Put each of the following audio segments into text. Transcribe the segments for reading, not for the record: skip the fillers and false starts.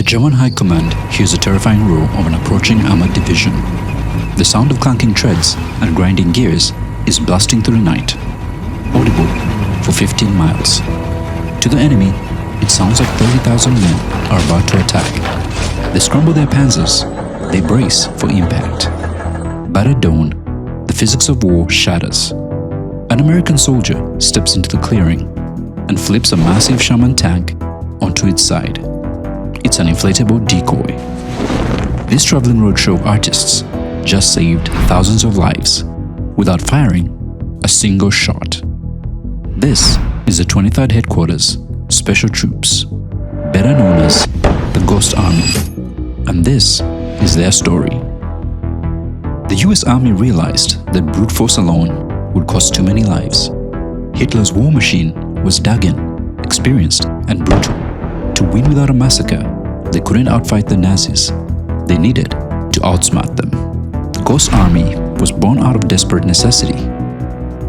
The German High Command hears a terrifying roar of an approaching armored division. The sound of clanking treads and grinding gears is blasting through the night, audible for 15 miles. To the enemy, it sounds like 30,000 men are about to attack. They scramble their panzers, they brace for impact. But at dawn, the physics of war shatters. An American soldier steps into the clearing and flips a massive Sherman tank onto its side. It's an inflatable decoy. These traveling roadshow artists just saved thousands of lives without firing a single shot. This is the 23rd Headquarters Special Troops, better known as the Ghost Army, and this is their story. The US Army realized that brute force alone would cost too many lives. Hitler's war machine was dug in, experienced, and brutal. To win without a massacre, they couldn't outfight the Nazis. They needed to outsmart them. The Ghost Army was born out of desperate necessity.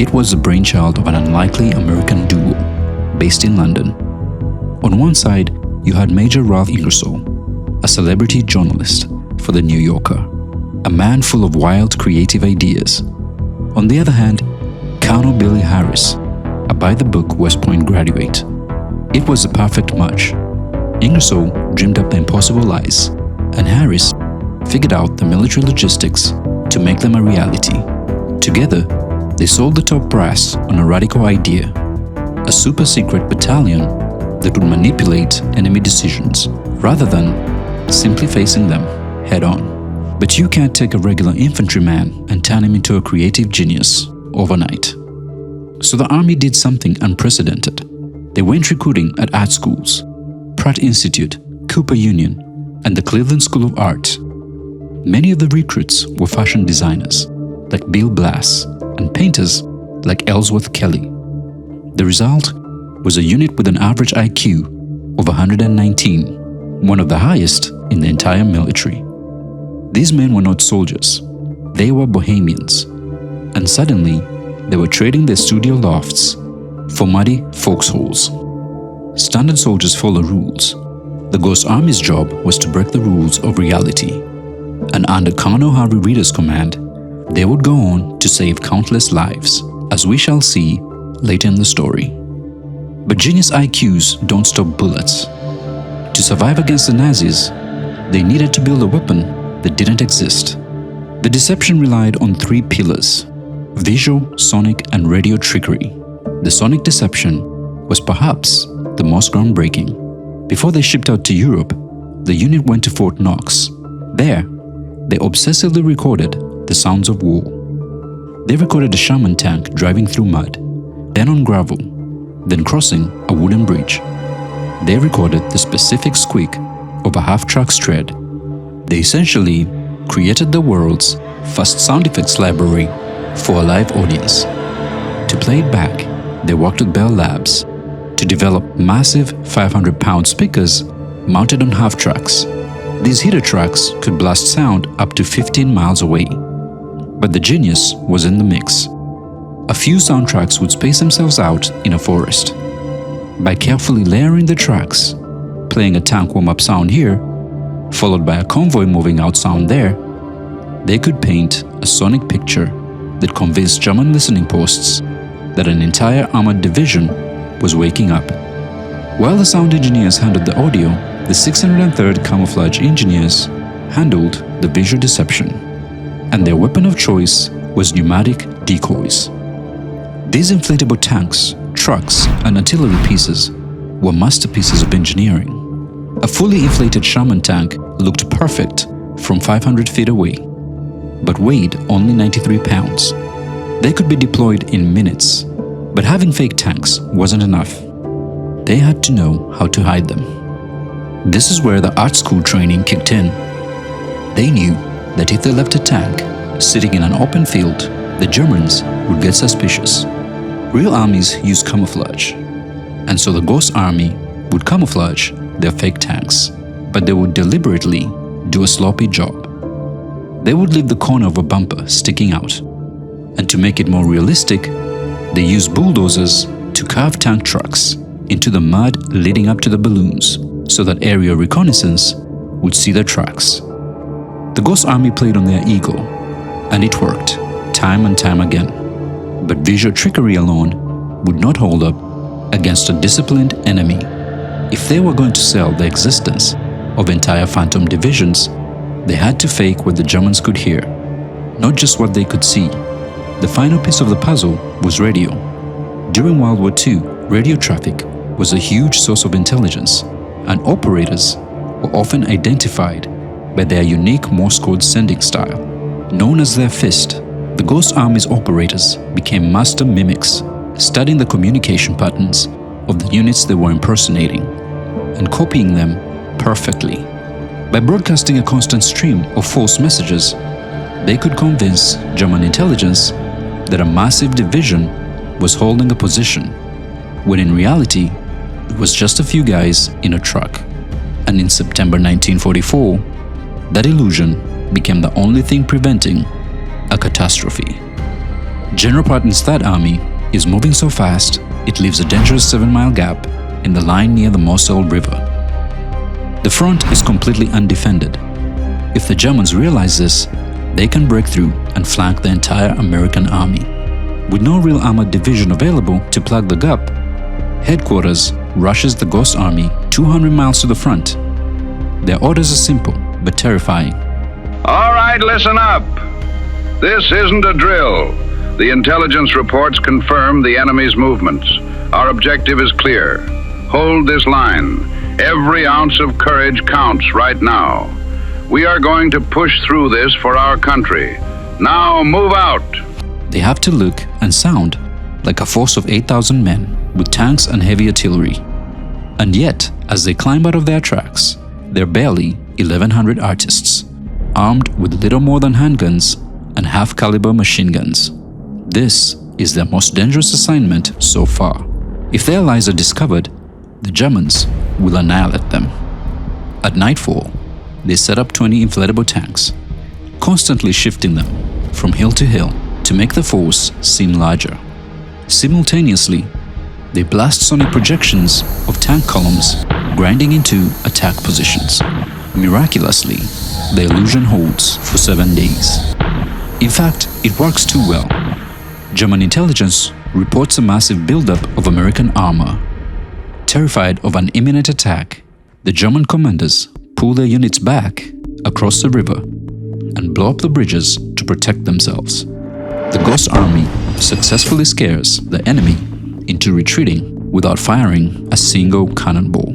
It was the brainchild of an unlikely American duo based in London. On one side, you had Major Ralph Ingersoll, a celebrity journalist for The New Yorker, a man full of wild, creative ideas. On the other hand, Colonel Billy Harris, a by-the-book West Point graduate. It was the perfect match. Ingersoll dreamed up the impossible lies, and Harris figured out the military logistics to make them a reality. Together, they sold the top brass on a radical idea, a super-secret battalion that would manipulate enemy decisions rather than simply facing them head-on. But you can't take a regular infantryman and turn him into a creative genius overnight. So the Army did something unprecedented. They went recruiting at art schools, Pratt Institute, Cooper Union, and the Cleveland School of Art. Many of the recruits were fashion designers, like Bill Blass, and painters like Ellsworth Kelly. The result was a unit with an average IQ of 119, one of the highest in the entire military. These men were not soldiers, they were bohemians, and suddenly they were trading their studio lofts for muddy foxholes. Standard soldiers follow rules. The Ghost Army's job was to break the rules of reality, and under Colonel Harvey Reeder's command, they would go on to save countless lives, as we shall see later in the story. But genius IQs don't stop bullets. To survive against the Nazis, they needed to build a weapon that didn't exist. The deception relied on three pillars: visual, sonic, and radio trickery. The sonic deception was perhaps the most groundbreaking. Before they shipped out to Europe, the unit went to Fort Knox. There, they obsessively recorded the sounds of war. They recorded a Sherman tank driving through mud, then on gravel, then crossing a wooden bridge. They recorded the specific squeak of a half-truck's tread. They essentially created the world's first sound effects library for a live audience. To play it back, they worked with Bell Labs to develop massive 500-pound speakers mounted on half-tracks. These heater tracks could blast sound up to 15 miles away. But the genius was in the mix. A few soundtracks would space themselves out in a forest. By carefully layering the tracks, playing a tank warm-up sound here, followed by a convoy moving out sound there, they could paint a sonic picture that convinced German listening posts that an entire armored division was waking up. While the sound engineers handled the audio, the 603rd Camouflage engineers handled the visual deception, and their weapon of choice was pneumatic decoys. These inflatable tanks, trucks, and artillery pieces were masterpieces of engineering. A fully inflated Sherman tank looked perfect from 500 feet away, but weighed only 93 pounds. They could be deployed in minutes, but having fake tanks wasn't enough. They had to know how to hide them. This is where the art school training kicked in. They knew that if they left a tank sitting in an open field, the Germans would get suspicious. Real armies use camouflage, and so the Ghost Army would camouflage their fake tanks, but they would deliberately do a sloppy job. They would leave the corner of a bumper sticking out, and to make it more realistic, they used bulldozers to carve tank trucks into the mud leading up to the balloons so that aerial reconnaissance would see their tracks. The Ghost Army played on their ego, and it worked, time and time again. But visual trickery alone would not hold up against a disciplined enemy. If they were going to sell the existence of entire phantom divisions, they had to fake what the Germans could hear, not just what they could see. The final piece of the puzzle was radio. During World War II, radio traffic was a huge source of intelligence, and operators were often identified by their unique Morse code sending style. Known as their fist, the Ghost Army's operators became master mimics, studying the communication patterns of the units they were impersonating and copying them perfectly. By broadcasting a constant stream of false messages, they could convince German intelligence that a massive division was holding a position, when in reality, it was just a few guys in a truck. And in September 1944, that illusion became the only thing preventing a catastrophe. General Patton's Third Army is moving so fast, it leaves a dangerous 7-mile gap in the line near the Moselle River. The front is completely undefended. If the Germans realize this, they can break through and flank the entire American army. With no real armored division available to plug the gap, headquarters rushes the Ghost Army 200 miles to the front. Their orders are simple but terrifying. All right, listen up. This isn't a drill. The intelligence reports confirm the enemy's movements. Our objective is clear. Hold this line. Every ounce of courage counts right now. We are going to push through this for our country. Now move out. They have to look and sound like a force of 8,000 men with tanks and heavy artillery. And yet, as they climb out of their tracks, they're barely 1,100 artists, armed with little more than handguns and half-caliber machine guns. This is their most dangerous assignment so far. If their lies are discovered, the Germans will annihilate them. At nightfall, they set up 20 inflatable tanks, constantly shifting them from hill to hill to make the force seem larger. Simultaneously, they blast sonic projections of tank columns grinding into attack positions. Miraculously, the illusion holds for 7 days. In fact, it works too well. German intelligence reports a massive buildup of American armor. Terrified of an imminent attack, the German commanders pull their units back across the river and blow up the bridges to protect themselves. The Ghost Army successfully scares the enemy into retreating without firing a single cannonball.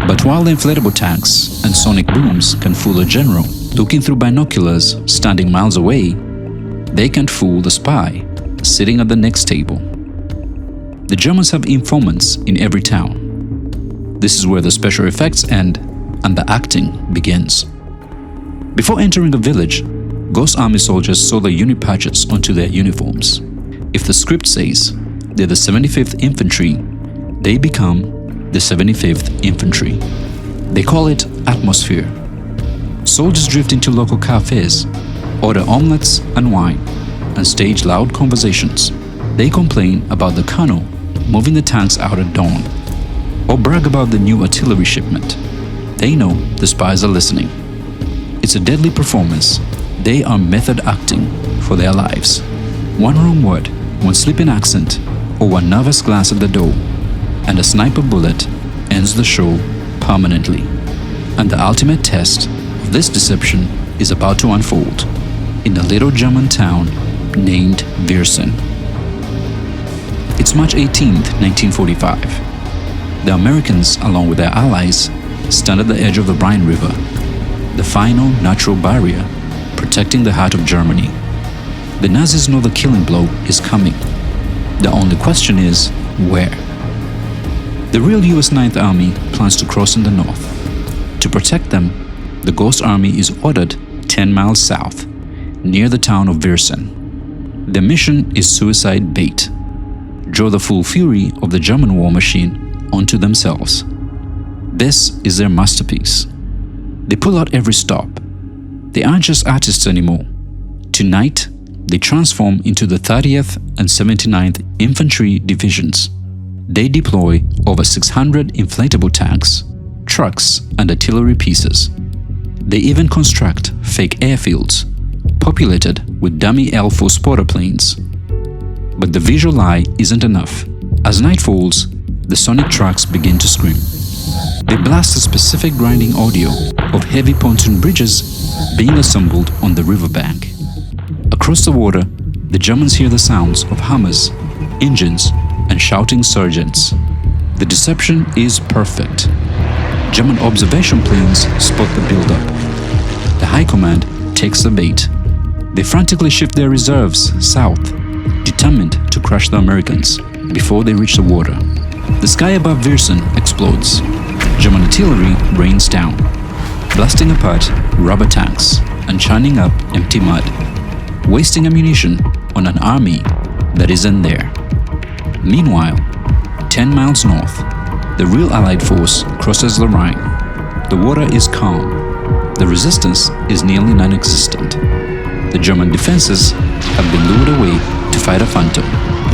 But while the inflatable tanks and sonic booms can fool a general looking through binoculars standing miles away, they can't fool the spy sitting at the next table. The Germans have informants in every town. This is where the special effects end and the acting begins. Before entering a village, Ghost Army soldiers sew the unit patches onto their uniforms. If the script says they're the 75th Infantry, they become the 75th Infantry. They call it atmosphere. Soldiers drift into local cafes, order omelets and wine, and stage loud conversations. They complain about the colonel moving the tanks out at dawn, or brag about the new artillery shipment. They know the spies are listening. It's a deadly performance. They are method acting for their lives. One wrong word, one slipping accent, or one nervous glance at the door, and a sniper bullet ends the show permanently. And the ultimate test of this deception is about to unfold in a little German town named Viersen. It's March 18th, 1945. The Americans, along with their allies, stand at the edge of the Rhine River, the final natural barrier protecting the heart of Germany. The Nazis know the killing blow is coming. The only question is, where? The real US 9th Army plans to cross in the north. To protect them, the Ghost Army is ordered 10 miles south, near the town of Viersen. Their mission is suicide bait. Draw the full fury of the German war machine onto themselves. This is their masterpiece. They pull out every stop. They aren't just artists anymore. Tonight, they transform into the 30th and 79th Infantry Divisions. They deploy over 600 inflatable tanks, trucks and artillery pieces. They even construct fake airfields, populated with dummy L-4 spotter planes. But the visual eye isn't enough. As night falls, the sonic trucks begin to scream. They blast a specific grinding audio of heavy pontoon bridges being assembled on the riverbank. Across the water, the Germans hear the sounds of hammers, engines, and shouting sergeants. The deception is perfect. German observation planes spot the buildup. The High Command takes the bait. They frantically shift their reserves south, determined to crush the Americans before they reach the water. The sky above Viersen explodes. German artillery rains down, blasting apart rubber tanks and churning up empty mud, wasting ammunition on an army that isn't there. Meanwhile, 10 miles north, the real Allied force crosses the Rhine. The water is calm. The resistance is nearly non-existent. The German defenses have been lured away to fight a phantom,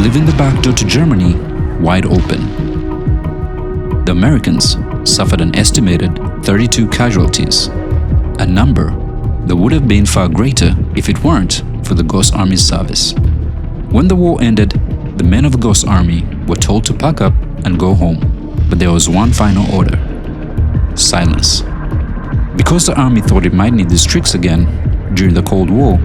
leaving the back door to Germany wide open. The Americans suffered an estimated 32 casualties, a number that would have been far greater if it weren't for the Ghost Army's service. When the war ended, the men of the Ghost Army were told to pack up and go home, but there was one final order: silence. Because the army thought it might need these tricks again during the Cold War,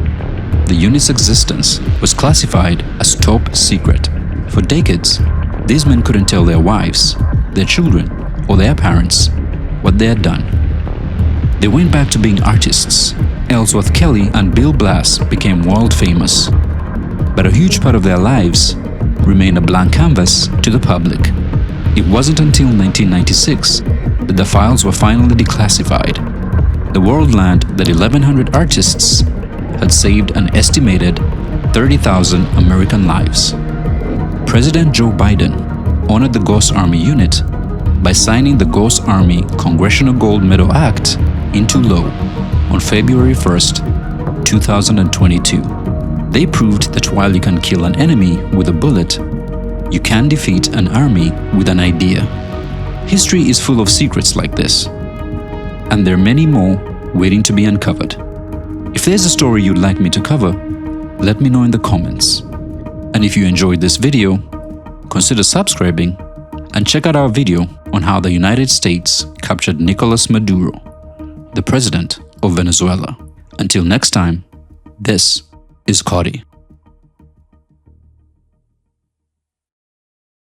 the unit's existence was classified as top secret. For decades, these men couldn't tell their wives, their children, or their parents what they had done. They went back to being artists. Ellsworth Kelly and Bill Blass became world famous, but a huge part of their lives remained a blank canvas to the public. It wasn't until 1996 that the files were finally declassified. The world learned that 1,100 artists had saved an estimated 30,000 American lives. President Joe Biden honored the Ghost Army unit by signing the Ghost Army Congressional Gold Medal Act into law on February 1st, 2022. They proved that while you can kill an enemy with a bullet, you can defeat an army with an idea. History is full of secrets like this, and there are many more waiting to be uncovered. If there's a story you'd like me to cover, let me know in the comments. And if you enjoyed this video, consider subscribing and check out our video on how the United States captured Nicolas Maduro, the president of Venezuela. Until next time, this is Cody.